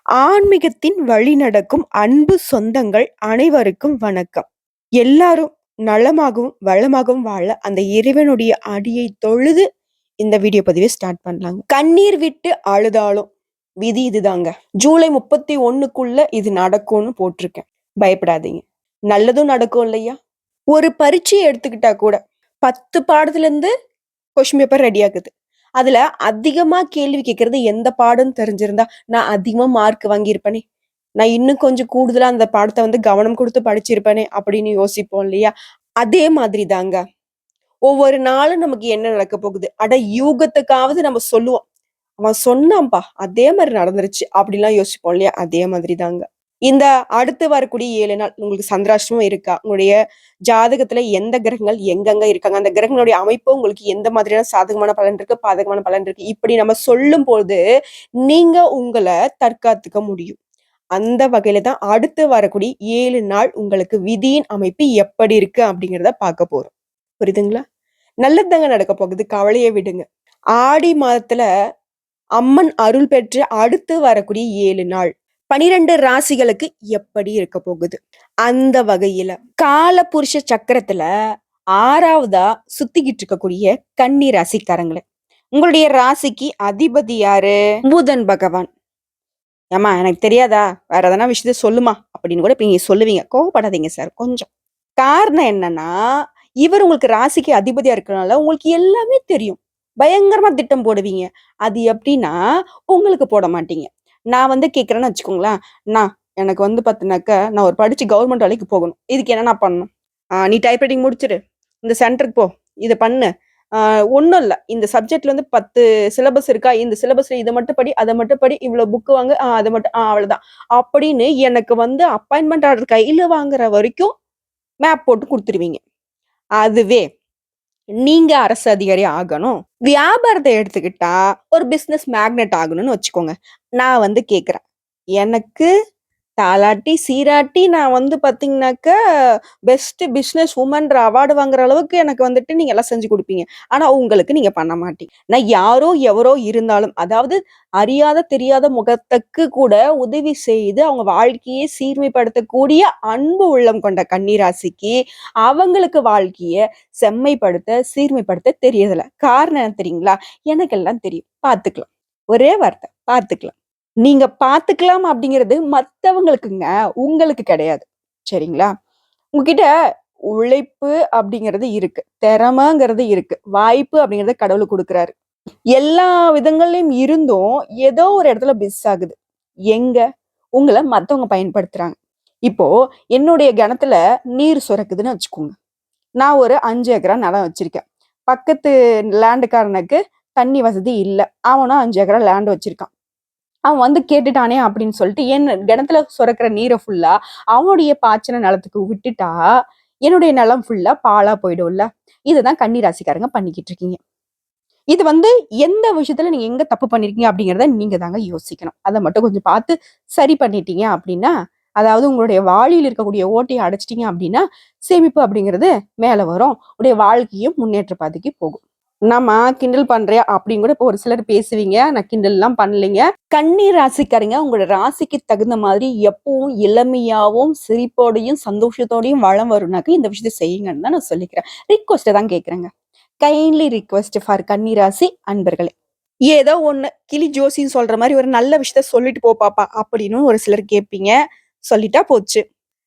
ஆன்மீகத்தின் வழி நடக்கும் அன்பு சொந்தங்கள் அனைவருக்கும் வணக்கம். எல்லாரும் நலமாகவும் வளமாகவும் வாழ அந்த இறைவனுடைய அடியை தொழுது இந்த வீடியோ பதிவை ஸ்டார்ட் பண்ணலாங்க. கண்ணீர் விட்டு அழுதாலும் விதி இதுதாங்க. ஜூலை 31க்குள்ள இது நடக்கும்னு போட்டிருக்கேன். பயப்படாதீங்க, நல்லதும் நடக்கும் இல்லையா? ஒரு பரீட்சையை எடுத்துக்கிட்டா கூட 10 பாடத்துல இருந்து கொஸ்டின் பேப்பர் ரெடி ஆகுது. அதுல அதிகமா கேள்வி கேட்கறது எந்த பாடம்னு தெரிஞ்சிருந்தா நான் அதிகமா மார்க் வாங்கியிருப்பேனே, நான் இன்னும் கொஞ்சம் கூடுதலா அந்த பாடத்தை கவனம் கொடுத்து படிச்சிருப்பேனே அப்படின்னு யோசிப்போம் இல்லையா? அதே மாதிரி தாங்க ஒவ்வொரு நாளும் நமக்கு என்ன நடக்க போகுது. அட யூகத்துக்காவது நம்ம சொல்லுவோம், அவன் சொன்னான்பா அதே மாதிரி நடந்துருச்சு அப்படிலாம் யோசிப்போம் இல்லையா? அதே மாதிரி தாங்க இந்த அடுத்து வரக்கூடிய 7 நாள் உங்களுக்கு சந்திராஷ்டமம் இருக்கா, உங்களுடைய ஜாதகத்துல எந்த கிரகங்கள் எங்கெங்க இருக்காங்க, அந்த கிரகங்களுடைய அமைப்பு உங்களுக்கு எந்த மாதிரியான சாதகமான பலன் இருக்கு, பாதகமான பலன் இருக்கு, இப்படி நம்ம சொல்லும் போது நீங்க உங்களை தற்காத்துக்க முடியும். அந்த வகையில தான் அடுத்து வரக்கூடிய 7 நாள் உங்களுக்கு விதியின் அமைப்பு எப்படி இருக்கு அப்படிங்கிறத பார்க்க போறோம். புரியுதுங்களா? நல்லதாங்க நடக்க போகுது, கவலையை விடுங்க. ஆடி மாதத்துல அம்மன் அருள் பெற்று அடுத்து வரக்கூடிய 7 நாள் 12 ராசிகளுக்கு எப்படி இருக்க போகுது. அந்த வகையில கால புருஷ சக்கரத்துல 6வதா சுத்திக்கிட்டு இருக்கக்கூடிய கன்னி ராசிக்காரங்களே, உங்களுடைய ராசிக்கு அதிபதி யாரு? புதன் பகவான். ஏமா எனக்கு தெரியாதா, வேற எதனா விஷயத்த சொல்லுமா அப்படின்னு கூட இப்ப நீங்க சொல்லுவீங்க. கோவப்படாதீங்க சார் கொஞ்சம். காரணம் என்னன்னா, இவர் உங்களுக்கு ராசிக்கு அதிபதியா இருக்கிறனால உங்களுக்கு எல்லாமே தெரியும். பயங்கரமா திட்டம் போடுவீங்க. அது எப்படின்னா உங்களுக்கு போட மாட்டீங்க. நான் கேட்கிறேன்னு வச்சுக்கோங்களேன், நான் எனக்கு பார்த்தினாக்க நான் ஒரு படிச்சு கவர்மெண்ட் வேலைக்கு போகணும். இதுக்கு என்ன நான் பண்ணணும்? நீ டைப்ரைட்டிங் முடிச்சிரு, இந்த சென்டருக்கு போ, இதை பண்ணு. ஒன்றும் இல்லை, இந்த சப்ஜெக்ட்ல 10 சிலபஸ் இருக்கா, இந்த சிலபஸ்ல இதை மட்டும் படி, அதை மட்டும் படி, இவ்வளவு புக்கு வாங்க, அதை மட்டும் அவ்வளவுதான் அப்படின்னு எனக்கு அப்பாயின்மெண்ட் ஆர்டர் கையில வாங்குற வரைக்கும் மேப் போட்டு கொடுத்துருவீங்க. அதுவே நீங்க அரசு அதிகாரி ஆகணும், வியாபாரத்தை எடுத்துக்கிட்டா ஒரு பிசினஸ் மேக்னெட் ஆகணும்னு வச்சுக்கோங்க. நான் கேக்குறேன், எனக்கு தாலாட்டி சீராட்டி நான் பாத்தீங்கன்னாக்க பெஸ்ட் பிசினஸ் உமன்ற அவார்டு வாங்குற அளவுக்கு எனக்கு நீங்க எல்லாம் செஞ்சு கொடுப்பீங்க. ஆனா உங்களுக்கு நீங்க பண்ண மாட்டீங்க. நான் யாரோ எவரோ இருந்தாலும், அதாவது அறியாத தெரியாத முகத்துக்கு கூட உதவி செய்து அவங்க வாழ்க்கையை சீர்மைப்படுத்தக்கூடிய அன்பு உள்ளம் கொண்ட கன்னிராசிக்கு அவங்களுக்கு வாழ்க்கைய செம்மைப்படுத்த சீர்மைப்படுத்த தெரியதில்ல. காரணம் என்ன தெரியுங்களா? எனக்கு எல்லாம் தெரியும், பாத்துக்கலாம். ஒரே வார்த்தை, பாத்துக்கலாம். நீங்க பாத்துக்கலாம் அப்படிங்கிறது மத்தவங்களுக்குங்க, உங்களுக்கு கிடையாது. சரிங்களா? உங்ககிட்ட உழைப்பு அப்படிங்கிறது இருக்கு, திறமைங்கிறது இருக்கு, வாய்ப்பு அப்படிங்கறத கடவுள் கொடுக்குறாரு. எல்லா விதங்கள்லயும் இருந்தும் ஏதோ ஒரு இடத்துல மிஸ் ஆகுது. எங்க? உங்களை மத்தவங்க பயன்படுத்துறாங்க. இப்போ என்னுடைய கிணத்துல நீர் சுரக்குதுன்னு வச்சுக்கோங்க. நான் ஒரு 5 ஏக்கரா நிலம் வச்சிருக்கேன். பக்கத்து லேண்டுக்காரனுக்கு தண்ணி வசதி இல்லை, அவனும் 5 ஏக்கரா லேண்ட் வச்சிருக்கான். அவன் கேட்டுட்டானே அப்படின்னு சொல்லிட்டு என் கிணத்துல சுரக்கிற நீரை ஃபுல்லா அவனுடைய பாய்ச்சின நிலத்துக்கு விட்டுட்டா என்னுடைய நிலம் ஃபுல்லா பாலா போயிடும்ல. இதுதான் கன்னி ராசிக்காரங்க பண்ணிக்கிட்டு இருக்கீங்க. இது எந்த விஷயத்துல நீங்க எங்க தப்பு பண்ணிருக்கீங்க அப்படிங்கிறத நீங்க தாங்க யோசிக்கணும். அதை மட்டும் கொஞ்சம் பார்த்து சரி பண்ணிட்டீங்க அப்படின்னா, அதாவது உங்களுடைய வாளியில் இருக்கக்கூடிய ஓட்டையை அடைச்சிட்டீங்க அப்படின்னா சேமிப்பு அப்படிங்கிறது மேல வரும், உடைய வாழ்க்கையும் முன்னேற்ற பாதைக்கு போகும். நம்ம கிண்டல் பண்றியா அப்படின்னு கூட இப்போ ஒரு சிலர் பேசுவீங்க. நான் கிண்டல் எல்லாம் பண்ணலைங்க. கன்னி ராசிக்காரங்க உங்களோட ராசிக்கு தகுந்த மாதிரி எப்பவும் இளமையாவும் சிரிப்போடையும் சந்தோஷத்தோடையும் வளம் வரும்னாக்க இந்த விஷயத்த செய்யுங்கன்னு தான் நான் சொல்லிக்கிறேன். ரிக்வஸ்ட் தான் கேட்கிறேங்க. கைண்ட்லி ரிக்வெஸ்ட் ஃபார் கன்னி ராசி அன்பர்களே. ஏதோ ஒண்ணு கிளி ஜோசின்னு சொல்ற மாதிரி ஒரு நல்ல விஷயத்த சொல்லிட்டு போ பாப்பா அப்படின்னு ஒரு சிலர் கேட்பீங்க. சொல்லிட்டா போச்சு.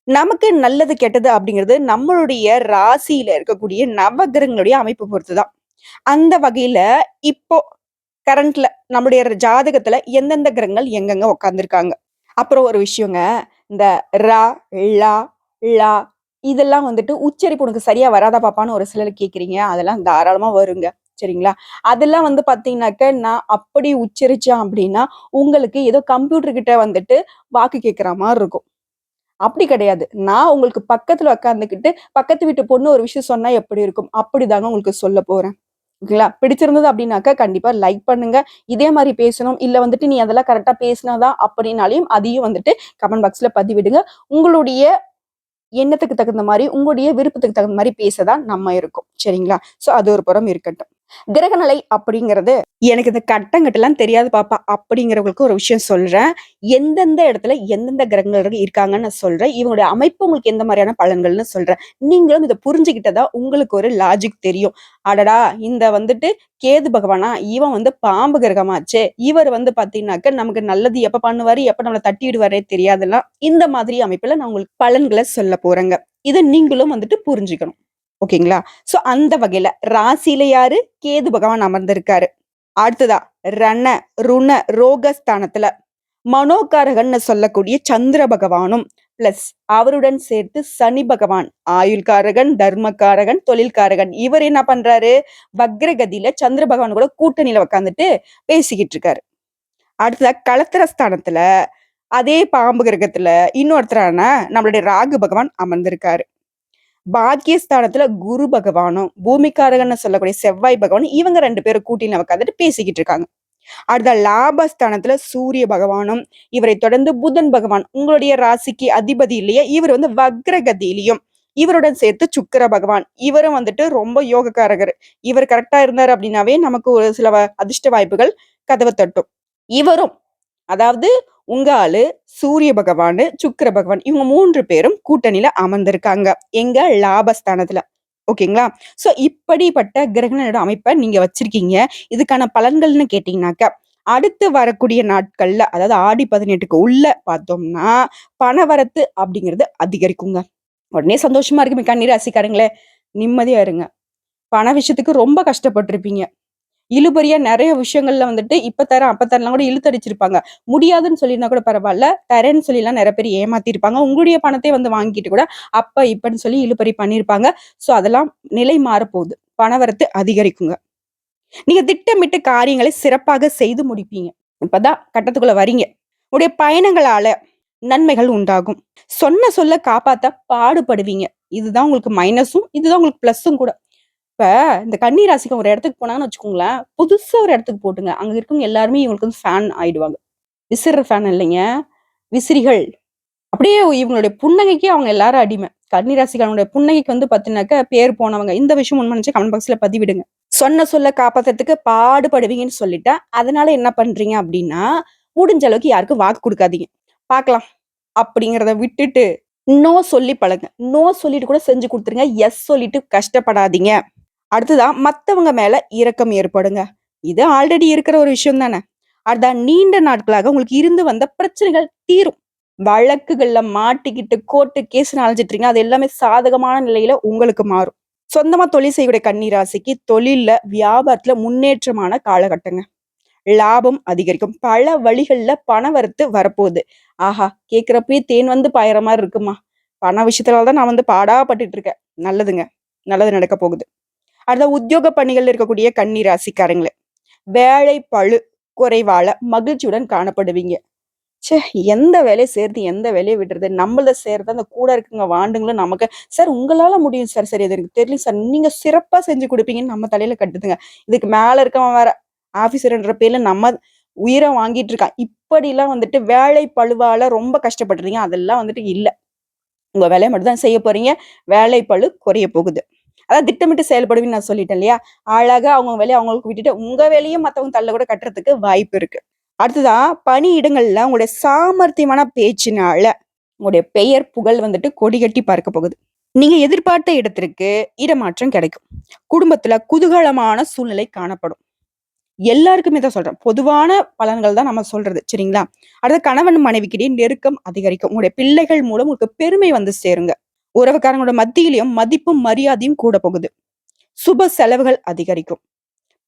நமக்கு நல்லது கெட்டது அப்படிங்கிறது நம்மளுடைய ராசியில இருக்கக்கூடிய நவகிரகங்களுடைய அமைப்பு பொறுத்துதான். அந்த வகையில இப்போ கரண்ட்ல நம்முடைய ஜாதகத்துல எந்தெந்த கிரகங்கள் எங்கெங்க உட்கார்ந்துருக்காங்க. அப்புறம் ஒரு விஷயங்க, இந்த ரா லா லா இதெல்லாம் உச்சரிப்பு உனக்கு சரியா வராதா பாப்பான்னு ஒரு சிலர் கேக்குறீங்க. அதெல்லாம் தாராளமா வருங்க. சரிங்களா? அதெல்லாம் பாத்தீங்கன்னாக்க நான் அப்படி உச்சரிச்சேன் அப்படின்னா உங்களுக்கு ஏதோ கம்ப்யூட்டர் கிட்ட வாக்கு கேட்கிற மாதிரி இருக்கும். அப்படி கிடையாது. நான் உங்களுக்கு பக்கத்துல உட்காந்துக்கிட்டு பக்கத்து வீட்டு பொண்ணு ஒரு விஷயம் சொன்னா எப்படி இருக்கும் அப்படிதாங்க உங்களுக்கு சொல்ல போறேன். ஓகேங்களா? பிடிச்சிருந்தது அப்படின்னாக்கா கண்டிப்பா லைக் பண்ணுங்க. இதே மாதிரி பேசணும், இல்ல நீ அதெல்லாம் கரெக்டா பேசினாதான் அப்படின்னாலையும் அதையும் கமெண்ட் பாக்ஸ்ல பதிவிடுங்க. உங்களுடைய எண்ணத்துக்கு தகுந்த மாதிரி, உங்களுடைய விருப்பத்துக்கு தகுந்த மாதிரி பேசதான் நம்ம இருக்கோம். சரிங்களா? சோ அது ஒரு புறம் இருக்கட்டும். கிரகநிலை அப்படிங்கிறது எனக்கு இந்த கட்டங்கட்டெல்லாம் தெரியாது பாப்பா அப்படிங்கிறவங்களுக்கு ஒரு விஷயம் சொல்றேன். எந்தெந்த இடத்துல எந்தெந்த கிரகங்கள் இருக்காங்கன்னு நான் சொல்றேன். இவங்களுடைய அமைப்பு உங்களுக்கு எந்த மாதிரியான பலன்கள்னு சொல்றேன். நீங்களும் இதை புரிஞ்சுக்கிட்டதா உங்களுக்கு ஒரு லாஜிக் தெரியும். அடடா இந்த வந்துட்டு கேது பகவானா இவன் வந்து பாம்பு கிரகமாச்சே, இவர் வந்து பாத்தீங்கன்னாக்க நமக்கு நல்லது எப்ப பண்ணுவாரு எப்ப நம்மளை தட்டி விடுவாரே தெரியாதெல்லாம் இந்த மாதிரி அமைப்புல நான் உங்களுக்கு பலன்களை சொல்ல போறேங்க. இதை நீங்களும் வந்துட்டு புரிஞ்சுக்கணும். ஓகேங்களா? சோ அந்த வகையில ராசியில யாரு? கேது பகவான் அமர்ந்திருக்காரு. அடுத்ததா ரண, ருண, ரோகஸ்தானத்துல மனோகாரகன்னு சொல்லக்கூடிய சந்திர பகவானும் பிளஸ் அவருடன் சேர்த்து சனி பகவான் ஆயுள்காரகன், தர்மகாரகன், தொழில்காரகன் இவர் என்ன பண்றாரு? வக்ரகதியில சந்திர பகவான் கூட கூட்டணியில உட்காந்துட்டு பேசிக்கிட்டு இருக்காரு. அடுத்ததா களத்திரஸ்தானத்துல அதே பாம்பு கிரகத்துல இன்னொருத்தரான நம்மளுடைய ராகு பகவான் அமர்ந்திருக்காரு. பாக்கியஸ்தானத்துல குரு பகவானும் பூமிக்காரகன்னு சொல்லக்கூடிய செவ்வாய் பகவானும் இவங்க 2 பேரும் கூட்டில உட்காந்துட்டு பேசிக்கிட்டு இருக்காங்க. அடுத்த லாபஸ்தானத்துல சூரிய பகவானும் இவரை தொடர்ந்து புதன் பகவான் உங்களுடைய ராசிக்கு அதிபதி இல்லையா இவர் வந்து வக்ரகதியிலையும் இவருடன் சேர்த்து சுக்கிர பகவான் இவரும் வந்துட்டு ரொம்ப யோகக்காரகர். இவர் கரெக்டா இருந்தாரு அப்படின்னாவே நமக்கு ஒரு சில அதிர்ஷ்ட வாய்ப்புகள் கதவை தட்டும். இவரும் அதாவது உங்க ஆளு சூரிய பகவானு, சுக்கிர பகவான் இவங்க 3 பேரும் கூட்டணியில அமர்ந்திருக்காங்க. எங்க லாபஸ்தானத்துல. ஓகேங்களா? சோ இப்படிப்பட்ட கிரகங்களோட அமைப்பை நீங்க வச்சிருக்கீங்க. இதுக்கான பலன்கள்னு கேட்டீங்கன்னாக்க, அடுத்து வரக்கூடிய நாட்கள்ல அதாவது ஆடி 18க்கு உள்ள பார்த்தோம்னா, பணவரத்து அப்படிங்கிறது அதிகரிக்குங்க. உடனே சந்தோஷமா இருக்குமே கன்னி ராசிக்காரங்களே, நிம்மதியா இருங்க. பண விஷயத்துக்கு ரொம்ப கஷ்டப்பட்டிருப்பீங்க. இழுபறியா நிறைய விஷயங்கள்ல வந்துட்டு இப்ப தரேன் அப்ப தரலாம் கூட இழுத்தடிச்சிருப்பாங்க. முடியாதுன்னு சொல்லியிருந்தா கூட பரவாயில்ல, தரேன்னு சொல்லிலாம் நிறைய பேர் ஏமாத்திருப்பாங்க. உங்களுடைய பணத்தை வந்து வாங்கிட்டு கூட அப்ப இப்பன்னு சொல்லி இழுபறி பண்ணிருப்பாங்க. சோ அதெல்லாம் நிலை மாறப்போகுது. பணவரத்து அதிகரிக்குங்க. நீங்க திட்டமிட்டு காரியங்களை சிறப்பாக செய்து முடிப்பீங்க. இப்பதான் கட்டத்துக்குள்ள வரீங்க. உடைய பயணங்களால நன்மைகள் உண்டாகும். சொன்ன சொல்ல காப்பாத்த பாடுபடுவீங்க. இதுதான் உங்களுக்கு மைனஸும் இதுதான் உங்களுக்கு பிளஸும் கூட. இப்ப இந்த கன்னி ராசிக்கு ஒரு இடத்துக்கு போனாங்கன்னு வச்சுக்கோங்களேன், புதுசா ஒரு இடத்துக்கு போட்டுங்க. அங்க இருக்கவங்க எல்லாருமே இவங்களுக்கு வந்து ஃபேன் ஆயிடுவாங்க. விசிறுற ஃபேன் இல்லைங்க. விசிறிகள். அப்படியே இவங்களுடைய புன்னகைக்கு அவங்க எல்லாரும் அடிமை. கன்னி ராசிக்காரனுடைய புன்னகைக்கு வந்து பாத்தீங்கன்னாக்க பேர் போனவங்க. இந்த விஷயம் உண்மை நினைச்சு கமெண்ட் பாக்ஸ்ல பதிவிடுங்க. சொன்ன சொல்ல காப்பாத்துறதுக்கு பாடுபடுவீங்கன்னு சொல்லிட்டேன். அதனால என்ன பண்றீங்க அப்படின்னா, முடிஞ்ச அளவுக்கு யாருக்கும் வாக்கு கொடுக்காதீங்க. பார்க்கலாம் அப்படிங்கிறத விட்டுட்டு நோ சொல்லி பழகுங்க. நோ சொல்லிட்டு கூட செஞ்சு கொடுத்துருங்க. எஸ் சொல்லிட்டு கஷ்டப்படாதீங்க. அடுத்ததான் மத்தவங்க மேல இரக்கம் ஏற்படுங்க. இது ஆல்ரெடி இருக்கிற ஒரு விஷயம் தானே. அதான் நீண்ட நாட்களாக உங்களுக்கு இருந்து வந்த பிரச்சனைகள் தீரும். வழக்குகள்ல மாட்டிக்கிட்டு கோர்ட்டு கேஸ் அலைஞ்சிட்டு இருக்கீங்க. அது எல்லாமே சாதகமான நிலையில உங்களுக்கு மாறும். சொந்தமா தொழில் செய்யக்கூடிய கன்னி ராசிக்கு தொழில்ல வியாபாரத்துல முன்னேற்றமான காலகட்டங்க. லாபம் அதிகரிக்கும். பல வழிகள்ல பணவரத்து வரப்போகுது. ஆஹா கேக்குறப்பயே தேன் வந்து பாயிற மாதிரி இருக்குமா. பண விஷயத்துலதான் நான் வந்து பாடாப்பட்டுட்டு இருக்கேன். நல்லதுங்க. நல்லது நடக்க போகுது. அடுத்த உத்தியோக பணிகள் இருக்கக்கூடிய கன்னி ராசிக்காரங்களே, வேலை பளு குறைவால மகிழ்ச்சியுடன் காணப்படுவீங்க. ச்சே எந்த வேலையை சேர்த்து எந்த வேலையை விடுறது, நம்மள சேர்த்து அந்த கூட இருக்குங்க வாண்டுங்களும் நமக்கு சார் உங்களால முடியும் சார். சரி அது எனக்கு தெரியல சார், நீங்க சிறப்பா செஞ்சு கொடுப்பீங்கன்னு நம்ம தலையில கட்டுதுங்க. இதுக்கு மேல இருக்கவன் வேற ஆபீசர்ன்ற பேர்ல நம்ம உயிரை வாங்கிட்டு இருக்கான். இப்படி எல்லாம் வந்துட்டு வேலை பழுவால ரொம்ப கஷ்டப்படுறீங்க. அதெல்லாம் வந்துட்டு இல்ல. உங்க வேலையை மட்டும் தான் செய்ய போறீங்க. வேலை பளு குறைய போகுது. அதான் திட்டமிட்டு செயல்படுவீன்னு நான் சொல்லிட்டேன் இல்லையா? அழகா அவங்க வேலையை அவங்களுக்கு விட்டுட்டு உங்க வேலையும் மத்தவங்க தள்ள கூட கட்டுறதுக்கு வாய்ப்பு இருக்கு. அடுத்ததான் பணியிடங்கள்ல உங்களுடைய சாமர்த்தியமான பேச்சினால உங்களுடைய பெயர் புகழ் வந்துட்டு கொடி கட்டி பார்க்க போகுது. நீங்க எதிர்பார்த்த இடத்திற்கு இடமாற்றம் கிடைக்கும். குடும்பத்துல குதூகலமான சூழ்நிலை காணப்படும். எல்லாருக்குமே தான் சொல்றேன். பொதுவான பலன்கள் தான் நம்ம சொல்றது. சரிங்களா? அடுத்த கணவன் மனைவிக்கிடையே நெருக்கம் அதிகரிக்கும். உங்களுடைய பிள்ளைகள் மூலம் உங்களுக்கு பெருமை வந்து சேருங்க. உறவுக்காரங்களோட மத்தியிலையும் மதிப்பும் மரியாதையும் கூட போகுது. சுப செலவுகள் அதிகரிக்கும்.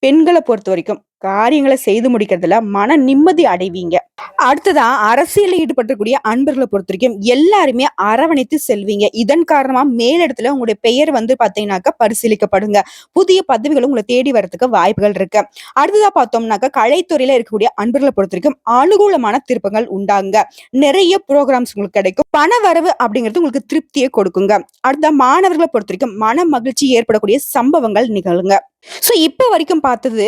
பெண்களை பொறுத்த வரைக்கும் காரியங்களை செய்து முடிக்கிறதுல மன நிம்மதி அடைவீங்க. அடுத்ததான் அரசியலில் ஈடுபட்டக்கூடிய அன்பர்களை பொறுத்த வரைக்கும் எல்லாருமே அரவணைத்து செல்வீங்க. இதன் காரணமா மேலிடத்துல உங்களுடைய பெயர் வந்து பாத்தீங்கன்னாக்கா பரிசீலிக்கப்படுங்க. புதிய பதவிகளும் உங்களை தேடி வரதுக்கு வாய்ப்புகள் இருக்கு. அடுத்ததா பார்த்தோம்னாக்கா கலைத்துறையில இருக்கக்கூடிய அன்பர்களை பொறுத்த வரைக்கும் அனுகூலமான திருப்பங்கள் உண்டாங்க. நிறைய ப்ரோக்ராம்ஸ் உங்களுக்கு கிடைக்கும். பண வரவு அப்படிங்கிறது உங்களுக்கு திருப்தியை கொடுக்குங்க. அடுத்த மாணவர்களை பொறுத்த வரைக்கும் மன மகிழ்ச்சி ஏற்படக்கூடிய சம்பவங்கள் நிகழுங்க. சோ இப்ப வரைக்கும் பார்த்தது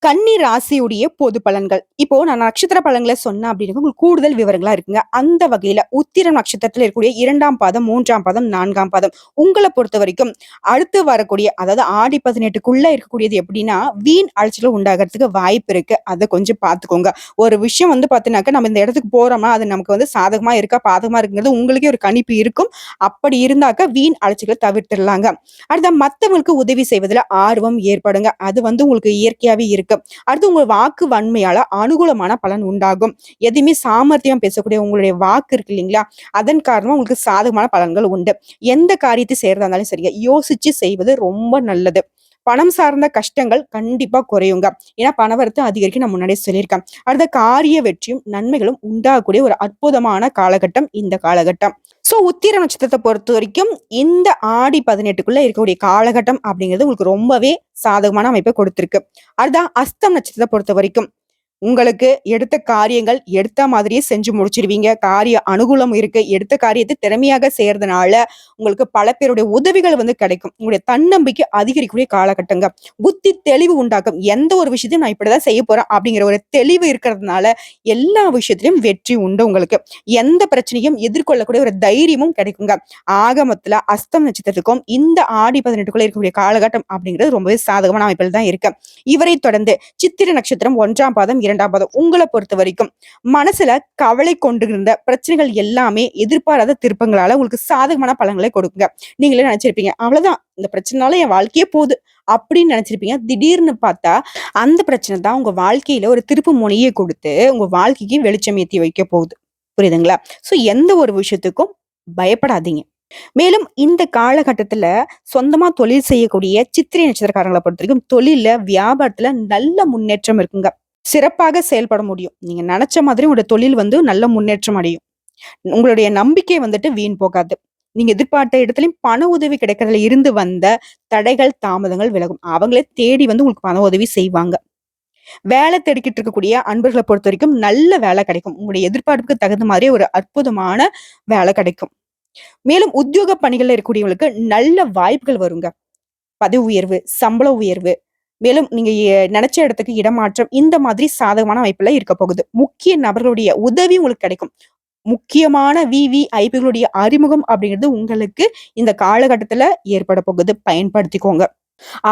கன்னி ராசியுடைய பொது பலன்கள். இப்போ நான் நட்சத்திர பலன்கள சொன்னேன் அப்படின்னா, உங்களுக்கு கூடுதல் விவரங்களா இருக்குங்க. அந்த வகையில உத்திரம் நட்சத்திரத்தில இருக்கக்கூடிய 2ஆம் பாதம், 3ஆம் பாதம், 4ஆம் பாதம் உங்கள பொறுத்தவரைக்கும் அடுத்து வரக்கூடிய அதாவது ஆடி 18க்குள்ள இருக்கக்கூடியது எப்படின்னா, வீண் அலைச்சல் உண்டாகறதுக்கு வாய்ப்பு இருக்கு. அத கொஞ்சம் பார்த்துக்கோங்க. ஒரு விஷயம் வந்து பார்த்தீங்கன்னாக்கா, நம்ம இந்த இடத்துக்கு போறோம்னா, அது நமக்கு வந்து சாதகமா இருக்கா, பாதகமா இருக்குங்கிறது உங்களுக்கே ஒரு கணிப்பு இருக்கும். அப்படி இருந்தாக்க வீண் அலைச்சல்கள தவிர்த்துடலாங்க. அடுத்து மத்தவங்களுக்கு உதவி செய்வதில ஆர்வம் ஏற்படுங்க. அது வந்து உங்களுக்கு இயற்கையாவே இருக்கு. அடுத்து உங்க வாக்கு வன்மையால அனுகூலமான பலன் உண்டாகும். எதையுமே சாமர்த்தியம் பேசக்கூடிய உங்களுடைய வாக்கு இருக்கு இல்லைங்களா? அதன் காரணமா உங்களுக்கு சாதகமான பலன்கள் உண்டு. எந்த காரியத்தை செய்றதா இருந்தாலும் சரிங்க, யோசிச்சு செய்வது ரொம்ப நல்லது. பணம் சார்ந்த கஷ்டங்கள் கண்டிப்பா குறையுங்க. ஏன்னா பணவரத்து அதிகரிக்கும் நான் முன்னாடியே சொல்லியிருக்கேன். அடுத்த காரிய வெற்றியும், நன்மைகளும் உண்டாகக்கூடிய ஒரு அற்புதமான காலகட்டம் இந்த காலகட்டம். உத்திர நட்சத்திரத்த பொறுத்தவரைக்கும் இந்த ஆடி 18க்குள்ள இருக்கக்கூடிய காலகட்டம் அப்படிங்கிறது உங்களுக்கு ரொம்பவே சாதகமான அமைப்பை கொடுத்திருக்கு. அதுதான் அஸ்தம் நட்சத்திரத்த பொறுத்தவரைக்கும். உங்களுக்கு எடுத்த காரியங்கள் எடுத்த மாதிரியே செஞ்சு முடிச்சிருவீங்க. காரிய அனுகூலம் இருக்கு. எடுத்த காரியத்த திறமையாக செய்றதுனால, உங்களுக்கு பல பேருடைய உதவிகள் வந்து கிடைக்கும். உங்களுடைய தன்னம்பிக்கை அதிகரிக்கக்கூடிய காலகட்டங்க. புத்தி தெளிவு உண்டாக்கும். எந்த ஒரு விஷயத்தையும் நான் இப்படிதான் செய்ய போறேன் அப்படிங்கிற ஒரு தெளிவு இருக்கிறதுனால, எல்லா விஷயத்திலும் வெற்றி உண்டு உங்களுக்கு. எந்த பிரச்சனையும் எதிர்கொள்ளக்கூடிய ஒரு தைரியமும் கிடைக்குங்க. ஆக மொத்தத்துல அஸ்தம் நட்சத்திரத்துக்கும் இந்த ஆடி 18க்குள்ள இருக்கக்கூடிய காலகட்டம் அப்படிங்கிறது ரொம்பவே சாதகமான அமைப்பில் தான் இருக்கு. இவரை தொடர்ந்து சித்திரை நட்சத்திரம் 1ஆம் பாதம், 2ஆம் பாதம் உங்கள பொறுத்தவரைக்கும் மனசுல கவலை கொண்டிருந்த பிரச்சனைகள் எல்லாமே எதிர்பாராத திருப்பங்களால உங்களுக்கு சாதகமான பலன்களை கொடுக்குங்க. நீங்களே நினைச்சிருப்பீங்க, அவ்வளவுதான் இந்த பிரச்சனைனால என் வாழ்க்கையே போகுது அப்படின்னு நினைச்சிருப்பீங்க. திடீர்னு பார்த்தா அந்த பிரச்சனை தான் உங்க வாழ்க்கையில ஒரு திருப்பு முனையை கொடுத்து உங்க வாழ்க்கைக்கு வெளிச்சம் ஏத்தி வைக்க போகுது. புரியுதுங்களா? எந்த ஒரு விஷயத்துக்கும் பயப்படாதீங்க. மேலும் இந்த காலகட்டத்துல சொந்தமா தொழில் செய்யக்கூடிய சித்திரை நட்சத்திரக்காரங்கள பொறுத்தவரைக்கும் தொழில்ல, வியாபாரத்துல நல்ல முன்னேற்றம் இருக்குங்க. சிறப்பாக செயல்பட முடியும். நீங்க நெனச்ச மாதிரி உங்களுடைய தொழில் வந்து நல்ல முன்னேற்றம் அடையும். உங்களுடைய நம்பிக்கை வந்துட்டு வீண் போகாது. நீங்க எதிர்பார்த்த இடத்துலயும் பண உதவி கிடைக்கிறதுல இருந்து வந்த தடைகள், தாமதங்கள் விலகும். அவங்களே தேடி வந்து உங்களுக்கு பண உதவி செய்வாங்க. வேலை தேடிக்கிட்டு இருக்கக்கூடிய அன்பர்கள பொறுத்தவரைக்கும் நல்ல வேலை கிடைக்கும். உங்களுடைய எதிர்பார்ப்புக்கு தகுந்த மாதிரி ஒரு அற்புதமான வேலை கிடைக்கும். மேலும் உத்தியோக பணிகள்ல இருக்கக்கூடியவங்களுக்கு நல்ல வாய்ப்புகள் வருங்க. பதவி உயர்வு, சம்பள உயர்வு, மேலும் நீங்க நெனச்ச இடத்துக்கு இடமாற்றம் இந்த மாதிரி சாதகமான அமைப்புல இருக்க போகுது. முக்கிய நபர்களுடைய உதவி உங்களுக்கு கிடைக்கும். முக்கியமான விவிஐபிகளுடைய அறிமுகம் அப்படிங்கிறது உங்களுக்கு இந்த காலகட்டத்துல ஏற்பட போகுது. பயன்படுத்திக்கோங்க.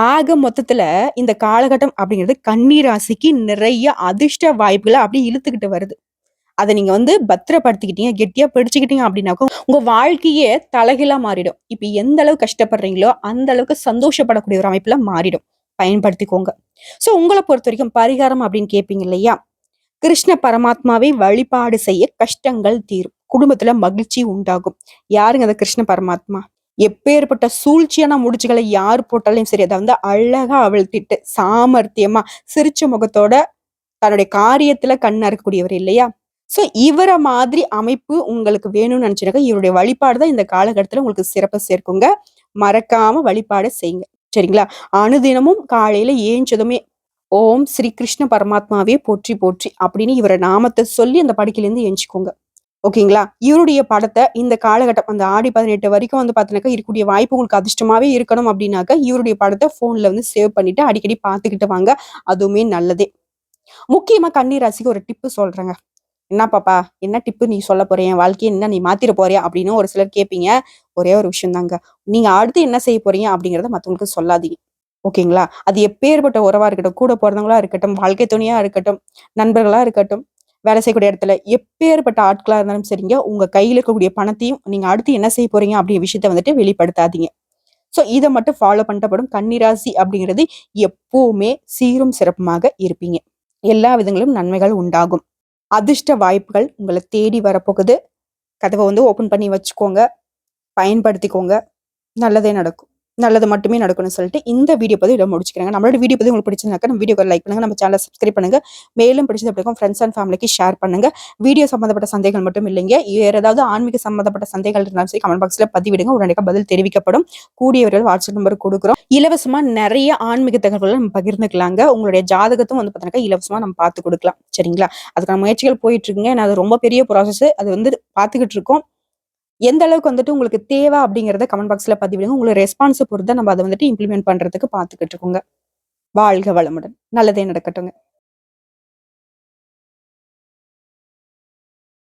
ஆக மொத்தத்துல இந்த காலகட்டம் அப்படிங்கிறது கன்னி ராசிக்கு நிறைய அதிர்ஷ்ட வாய்ப்புகள அப்படியே இழுத்துக்கிட்டு வருது. அத நீங்க வந்து பத்திரப்படுத்திக்கிட்டீங்க, கெட்டியா பிடிச்சுக்கிட்டீங்க அப்படின்னாக்கா, உங்க வாழ்க்கையே தலைகீழா மாறிடும். இப்ப எந்த அளவுக்கு கஷ்டப்படுறீங்களோ, அந்த அளவுக்கு சந்தோஷப்படக்கூடிய ஒரு அமைப்புல மாறிடும். பயன்படுத்திக்கோங்க. உங்கள பொறுத்தவரைக்கும் பரிகாரம் அப்படின்னு கேட்பீங்க இல்லையா? கிருஷ்ண பரமாத்மாவை வழிபாடு செய்ய கஷ்டங்கள் தீரும். குடும்பத்துல மகிழ்ச்சி உண்டாகும். யாருங்க அந்த கிருஷ்ண பரமாத்மா? எப்பேற்பட்ட சூழ்ச்சியான முடிச்சுகளை யார் போட்டாலும் சரி, அத வந்து அழகா அவிழ்த்திட்டு, சாமர்த்தியமா, சிரிச்ச முகத்தோட தன்னுடைய காரியத்துல கண் அறக்கக்கூடியவர் இல்லையா? இவர மாதிரி அமைப்பு உங்களுக்கு வேணும்னு நினைச்சீங்கன்னாக்கா, இவருடைய வழிபாடு தான் இந்த காலகட்டத்துல உங்களுக்கு சிறப்ப சேர்க்குங்க. மறக்காம வழிபாடு செய்யுங்க. சரிங்களா? அனுதினமும் காலையில ஏஞ்சதுமே, "ஓம் ஸ்ரீ கிருஷ்ண பரமாத்மாவே போற்றி போற்றி" அப்படின்னு இவர நாமத்த சொல்லி அந்த படுக்கையிலேருந்து எந்திச்சுக்கோங்க. ஓகேங்களா? இவருடைய படத்த இந்த காலகட்டம் அந்த ஆடி 18 வரைக்கும் வந்து பார்த்தீங்கன்னாக்கா, இருக்கக்கூடிய வாய்ப்பு உங்களுக்கு அதிர்ஷ்டமாவே இருக்கணும் அப்படின்னாக்கா, இவருடைய படத்த ஃபோன்ல வந்து சேவ் பண்ணிட்டு அடிக்கடி பார்த்துக்கிட்டு வாங்க. அதுவுமே நல்லதே. முக்கியமா கன்னி ராசிக்கு ஒரு டிப்பு சொல்றேங்க. "என்ன பாப்பா, என்ன டிப்பு நீ சொல்லப் போற? என் வாழ்க்கைய என்ன நீ மாத்திற போறியா?" அப்படின்னு ஒரு சிலர் கேட்பீங்க. ஒரே ஒரு விஷயம் தாங்க. நீங்க அடுத்து என்ன செய்ய போறீங்க அப்படிங்கிறத மத்தவங்களுக்கு சொல்லாதீங்க. ஓகேங்களா? அது எப்பேர்ப்பட்ட உறவா இருக்கட்டும், கூட பொறந்தவங்களா இருக்கட்டும், வாழ்க்கை துணையா இருக்கட்டும், நண்பர்களா இருக்கட்டும், வேலை செய்யக்கூடிய இடத்துல எப்பேர்ப்பட்ட ஆட்களா இருந்தாலும் சரிங்க, உங்க கையில இருக்கக்கூடிய பணத்தையும் நீங்க அடுத்து என்ன செய்ய போறீங்க அப்படிங்கிற விஷயத்த வந்துட்டு வெளிப்படுத்தாதீங்க. இத மட்டும் ஃபாலோ பண்ணிட்டா போதும். கன்னி ராசி அப்படிங்கிறது எப்பவுமே சீரும் சிறப்புமாக இருப்பீங்க. எல்லா விதங்களிலும் நன்மைகள் உண்டாகும். அதிர்ஷ்ட வாய்ப்புகள் உங்கள தேடி வரப்போகுது. கதவ வந்து ஓப்பன் பண்ணி வச்சுக்கோங்க. பயன்படுத்திக்கோங்க. நல்லதே நடக்கும். நல்லது மட்டுமே நடக்கும்னு சொல்லிட்டு இந்த வீடியோ பதிவு இத முடிச்சுக்கிறேங்க. நம்மளோட வீடியோ பதிவு உங்களுக்கு பிடிச்சிருந்தாக்கா நம்ம வீடியோக்கு லைக் பண்ணுங்க. நம்ம சேனல சப்ஸ்கிரைப் பண்ணுங்க. மேலும் பிடிச்சது அப்படிக்கும் ஃப்ரெண்ட்ஸ் அண்ட் ஃபேமிலிக்கு ஷேர் பண்ணுங்க. வீடியோ சம்பந்தப்பட்ட சந்தேகங்கள் மட்டும் இல்லைங்க. வேற ஏதாவது ஆன்மீக சம்பந்தப்பட்ட சந்தேகங்கள் இருந்தாலும் சரி கமெண்ட் பாக்ஸ்ல பதிவிடுங்க. உடனடியா பதில் தெரிவிக்கப்படும். கூடியவர்கள் வாட்ஸ்அப் நம்பர் குடுக்குறோம். இலவசமா நெறைய ஆன்மீக தகவல்கள நம்ம பகிர்ந்துக்கலாங்க. உங்களுடைய ஜாதகத்தும் வந்து பார்த்தீங்கன்னா இலவசமா நம்ம பார்த்து குடுக்கலாம். சரிங்களா? அதுக்கான முயற்சிகள் போயிட்டு இருக்குங்க. ஏன்னா அது ரொம்ப பெரிய ப்ராசஸ். அது வந்து பார்த்துக்கிட்டு இருக்கோம். எந்த அளவுக்கு வந்துட்டு உங்களுக்கு தேவை அப்படிங்கிறத கமெண்ட் பாக்ஸ்ல பதிவிடுங்க. உங்களோட ரெஸ்பான்ஸ பொறுத்து தான் நம்ம அத வந்துட்டு இம்ப்ளிமெண்ட் பண்றதுக்கு பார்த்துக்கிட்டு இருக்கோங்க. வாழ்க வளமுடன். நல்லதே நடக்கட்டுங்க.